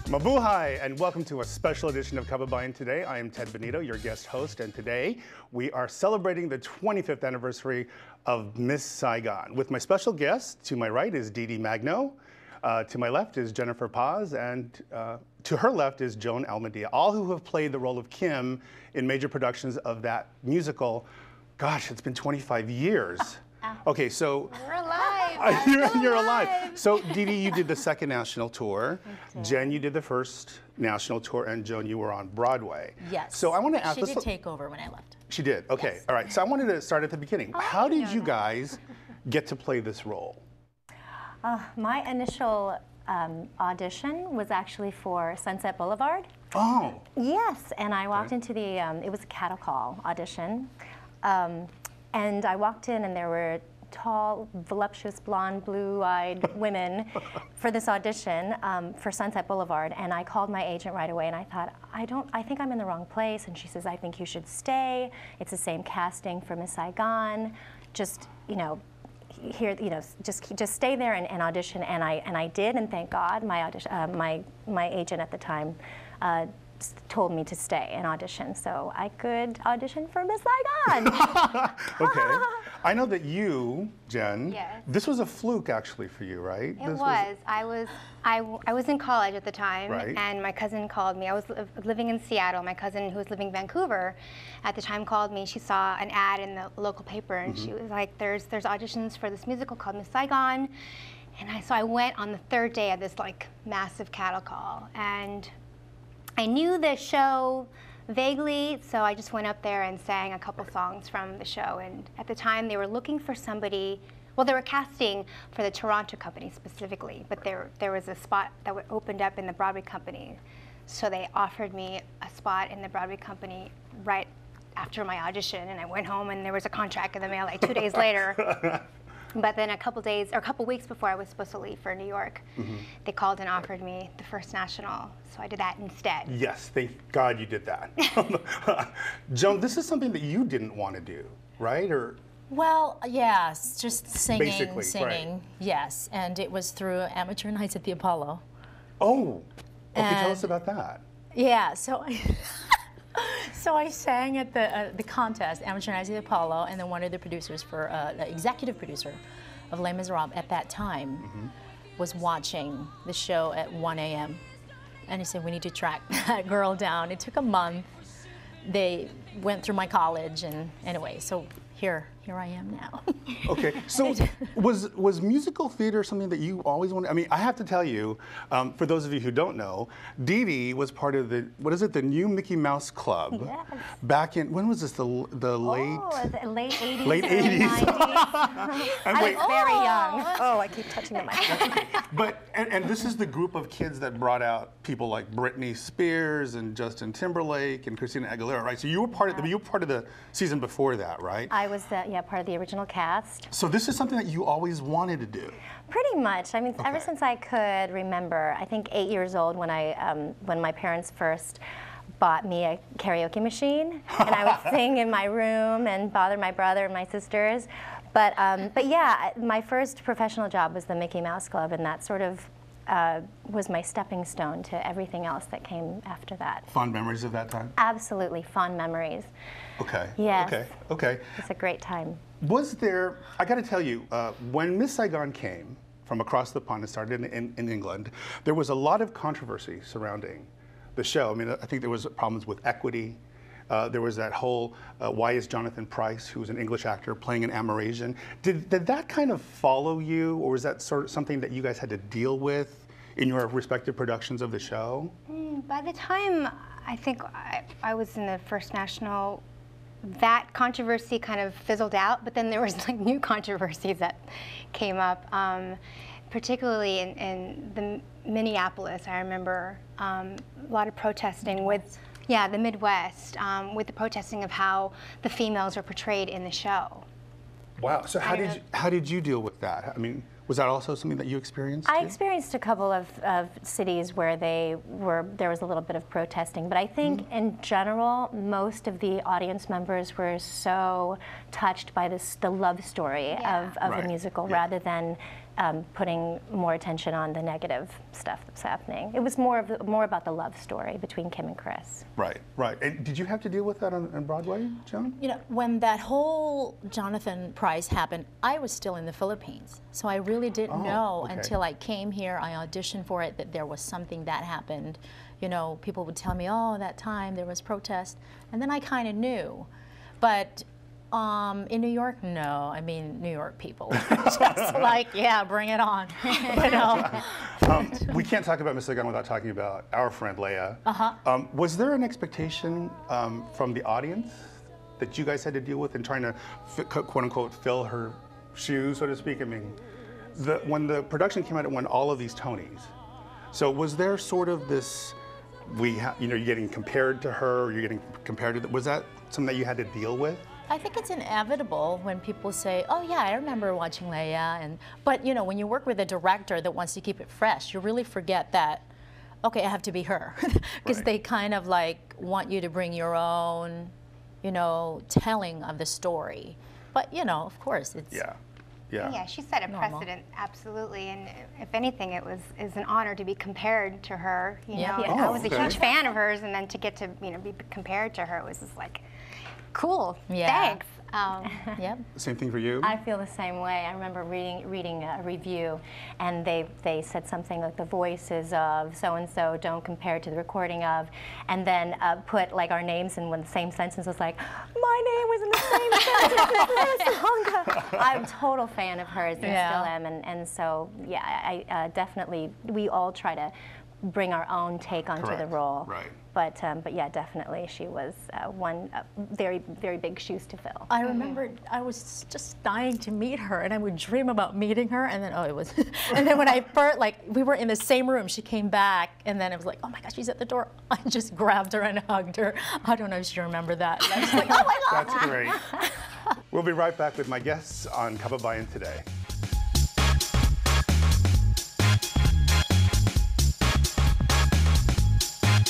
Mabuhay, and welcome to a special edition of Kababayan Today. I am Ted Benito, your guest host, and today we are celebrating the 25th anniversary of Miss Saigon. With my special guest, to my right is Dee Dee Magno, to my left is Jennifer Paz, and to her left is Joan Almadia, all who have played the role of Kim in major productions of that musical. Gosh, it's been 25 years. Okay, so we're alive. You're alive. So, Dee Dee, you did the second national tour. Jen, you did the first national tour, and Joan, you were on Broadway. Yes. So I want to ask. She did take over when I left. She did. Okay. Yes. All right. So I wanted to start at the beginning. How did you guys get to play this role? My initial audition was actually for Sunset Boulevard. Oh. Yes, and I walked into the, it was a cattle call audition. And I walked in and there were tall, voluptuous, blonde, blue-eyed women for this audition for Sunset Boulevard. And I called my agent right away and I thought, I think I'm in the wrong place. And she says, I think you should stay. It's the same casting for Miss Saigon. Just, here, just stay there and audition. And I did, and thank God, my audition, my agent at the time told me to stay and audition, so I could audition for Miss Saigon. Okay. I know that you, Jen, yes. This was a fluke actually for you, right? It was. I was in college at the time, right. And my cousin called me. I was living in Seattle. My cousin, who was living in Vancouver at the time, called me. She saw an ad in the local paper, and she was like, "There's auditions for this musical called Miss Saigon," and so I went on the third day of this like massive cattle call, and I knew the show vaguely, so I just went up there and sang a couple songs from the show. And at the time, they were looking for somebody. Well, they were casting for the Toronto company specifically, but there was a spot that opened up in the Broadway company. So they offered me a spot in the Broadway company right after my audition, and I went home and there was a contract in the mail like 2 days later. But then a couple weeks before I was supposed to leave for New York, they called and offered me the first national, so I did that instead. Yes, thank God you did that. Joan, this is something that you didn't want to do, right? Or well, yes, just singing, basically, singing, right. Yes, and it was through Amateur Nights at the Apollo. Oh, okay, tell us about that. Yeah, so so I sang at the contest, Amateur Nights at the Apollo, and then one of the producers the executive producer of Les Miserables at that time was watching the show at 1 a.m. And he said, we need to track that girl down. It took a month. They went through my college, and anyway, so here I am now. Okay, so was musical theater something that you always wanted? I mean, I have to tell you, for those of you who don't know, Dee Dee was part of the new Mickey Mouse Club. Yes. Back in, when was this, the late? The late 80s, Late early 80s. 90s. I was very young. Oh, I keep touching the mic. But, and this is the group of kids that brought out people like Britney Spears and Justin Timberlake and Christina Aguilera, right? So you were part of the season before that, right? I was part of the original cast. So this is something that you always wanted to do? Pretty much. I mean, ever since I could remember, I think 8 years old when when my parents first bought me a karaoke machine, and I would sing in my room and bother my brother and my sisters. But yeah, my first professional job was the Mickey Mouse Club, and that sort of was my stepping stone to everything else that came after that. Fond memories of that time? Absolutely, fond memories. Okay. Yes. Okay. It's a great time. Was there, I got to tell you, when Miss Saigon came from across the pond and started in England, there was a lot of controversy surrounding the show. I mean, I think there was problems with equity. There was that whole, why is Jonathan Pryce, who's an English actor, playing an Amerasian? Did that kind of follow you, or was that sort of something that you guys had to deal with in your respective productions of the show? By the time I think I was in the first national, that controversy kind of fizzled out, but then there was like new controversies that came up, particularly in the Minneapolis. I remember a lot of protesting with, the Midwest, with the protesting of how the females were portrayed in the show. Wow. So how did you deal with that? I mean, was that also something that you experienced? I experienced a couple of cities where there was a little bit of protesting, but I think in general, most of the audience members were so touched by the love story of the musical rather than putting more attention on the negative stuff that's happening. It was more about the love story between Kim and Chris. Right, right. And did you have to deal with that on Broadway, Joan? You know, when that whole Jonathan Prize happened, I was still in the Philippines. So I really didn't know until I came here, I auditioned for it, that there was something that happened. You know, people would tell me, oh, that time there was protest. And then I kind of knew. But in New York, no. I mean, New York people just like, yeah, bring it on. You know. We can't talk about Miss Saigon without talking about our friend Lea. Was there an expectation from the audience that you guys had to deal with in trying to, quote unquote, fill her shoes, so to speak? I mean, when the production came out, it won all of these Tonys. So was there sort of this, you're getting compared to her, or you're getting compared to, was that something that you had to deal with? I think it's inevitable when people say, oh yeah, I remember watching Lea, but you know, when you work with a director that wants to keep it fresh, you really forget that, okay, I have to be her. Because they kind of like want you to bring your own, you know, telling of the story. But you know, of course, it's... Yeah, she set a precedent, absolutely, and if anything, is an honor to be compared to her. You know, I was a huge fan of hers, and then to get to be compared to her was just like, cool. Thanks. Yep. Same thing for you? I feel the same way. I remember reading a review, and they said something like the voices of so-and-so don't compare to the recording of, and then put like our names in the same sentence. Was like, my name was in the same sentence as Lea Salonga. I'm a total fan of hers, and still am, and so, yeah, I definitely, we all try to bring our own take onto the role. Right. But yeah, definitely she was one very, very big shoes to fill. I remember I was just dying to meet her, and I would dream about meeting her, and then it was, and then when I first, like, we were in the same room, she came back, and then it was like, oh my gosh, she's at the door. I just grabbed her and hugged her. I don't know if you remember that. And I was like, oh my God. That's great. We'll be right back with my guests on Kababayan Today.